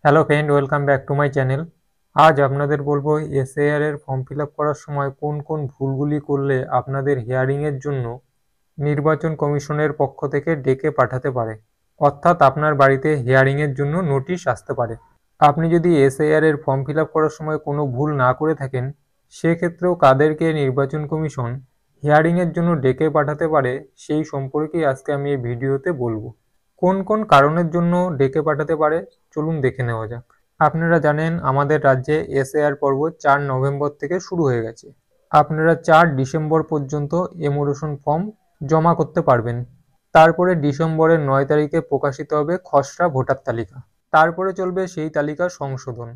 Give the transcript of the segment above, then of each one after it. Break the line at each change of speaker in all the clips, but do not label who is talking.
Hello friend, welcome back to my channel. আজ আপনাদের বলবো এসএআর এর ফর্ম ফিল আপ করার সময় কোন কোন ভুলগুলি করলে আপনাদের হিয়ারিংয়ের জন্য নির্বাচন কমিশনের পক্ষ থেকে ডেকে পাঠাতে পারে, অর্থাৎ আপনার বাড়িতে হিয়ারিংয়ের জন্য নোটিশ আসতে পারে। আপনি যদি এসএআর এর ফর্ম ফিল আপ করার সময় কোনো ভুল না করে থাকেন, সেক্ষেত্রেও কাদেরকে নির্বাচন কমিশন হিয়ারিংয়ের জন্য ডেকে পাঠাতে পারে সেই সম্পর্কেই আজকে আমি এই ভিডিওতে বলবো। কোন কোন কারণের জন্য ডেকে পাঠাতে পারে চলুন দেখে নেওয়া যাক। আপনারা জানেন আমাদের রাজ্যে এসএআর পর্ব 4 নভেম্বর থেকে শুরু হয়ে গেছে। আপনারা 4 ডিসেম্বর পর্যন্ত এমোরেশন ফর্ম জমা করতে পারবেন। তারপরে ডিসেম্বরের 9 তারিখে প্রকাশিত হবে খসড়া ভোটার তালিকা। তারপরে চলবে সেই তালিকার সংশোধন।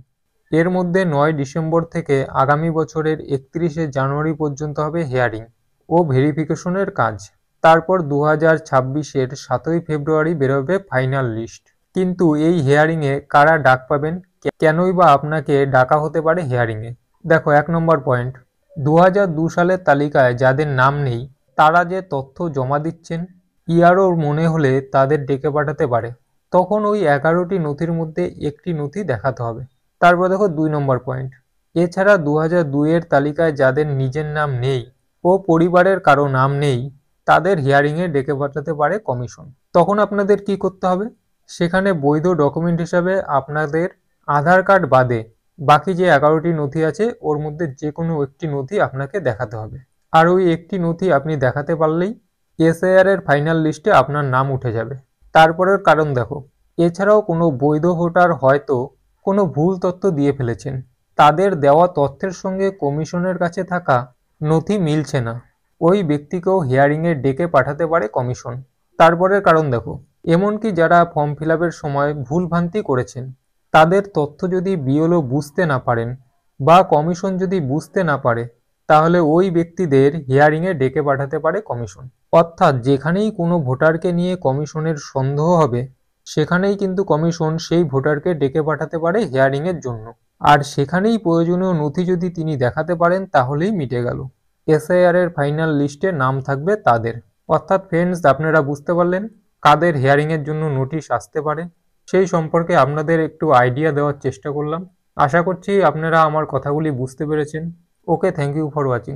এর মধ্যে 9 ডিসেম্বর থেকে আগামী বছরের 31শে জানুয়ারি পর্যন্ত হবে হিয়ারিং ও ভেরিফিকেশনের কাজ। তারপর 2026-এর 7ই ফেব্রুয়ারি বেরোবে ফাইনাল লিস্ট। কিন্তু এই হিয়ারিংয়ে কারা ডাক পাবেন, কেনই বা আপনাকে ডাকা হতে পারে হিয়ারিংয়ে? দেখো, 1 নম্বর পয়েন্ট, 2002 সালের তালিকায় যাদের নাম নেই তারা যে তথ্য জমা দিচ্ছেন, ইয়ারও মনে হলে তাদের ডেকে পাঠাতে পারে। তখন ওই 11টি নথির মধ্যে একটি নথি দেখাতে হবে। তারপর দেখো 2 নম্বর পয়েন্ট, এছাড়া 2002 এর তালিকায় যাদের নিজের নাম নেই ও পরিবারের কারো নাম নেই তাদের হিয়ারিংয়ে ডেকে পাঠাতে পারে কমিশন। তখন আপনাদের কি করতে হবে? সেখানে বৈধ ডকুমেন্ট হিসাবে আপনাদের আধার কার্ড বাদে বাকি যে 11টি নথি আছে ওর মধ্যে যে কোনো একটি নথি আপনাকে দেখাতে হবে। আর ওই একটি নথি আপনি দেখাতে পারলেই এসআইআর এর ফাইনাল লিস্টে আপনার নাম উঠে যাবে। তারপরের কারণ দেখো, এছাড়াও কোনো বৈধ ভোটার হয়তো কোনো ভুল তথ্য দিয়ে ফেলেছেন, তাদের দেওয়া তথ্যের সঙ্গে কমিশনের কাছে থাকা নথি মিলছে না, ওই ব্যক্তিকেও হিয়ারিংয়ে ডেকে পাঠাতে পারে কমিশন। তারপরের কারণ দেখো, এমনকি যারা ফর্ম ফিল আপের সময় ভুলভ্রান্তি করেছেন তাদের তথ্য যদি বিএলও বুঝতে না পারেন বা কমিশন যদি বুঝতে না পারে, তাহলে ওই ব্যক্তিদের হিয়ারিংয়ে ডেকে পাঠাতে পারে কমিশন। অর্থাৎ যেখানেই কোনো ভোটারকে নিয়ে কমিশনের সন্দেহ হবে সেখানেই কিন্তু কমিশন সেই ভোটারকে ডেকে পাঠাতে পারে হিয়ারিংয়ের জন্য। আর সেখানেই প্রয়োজনীয় নথি যদি তিনি দেখাতে পারেন তাহলেই মিটে গেল, এসআইআর এর ফাইনাল লিস্টে নাম থাকবে তাদের। অর্থাৎ ফ্রেন্ডস, আপনারা বুঝতে পারলেন কাদের হিয়ারিংয়ের জন্য নোটিশ আসতে পারে, সেই সম্পর্কে আপনাদের একটু আইডিয়া দেওয়ার চেষ্টা করলাম। আশা করছি আপনারা আমার কথাগুলি বুঝতে পেরেছেন। ওকে, থ্যাংক ইউ ফর ওয়াচিং।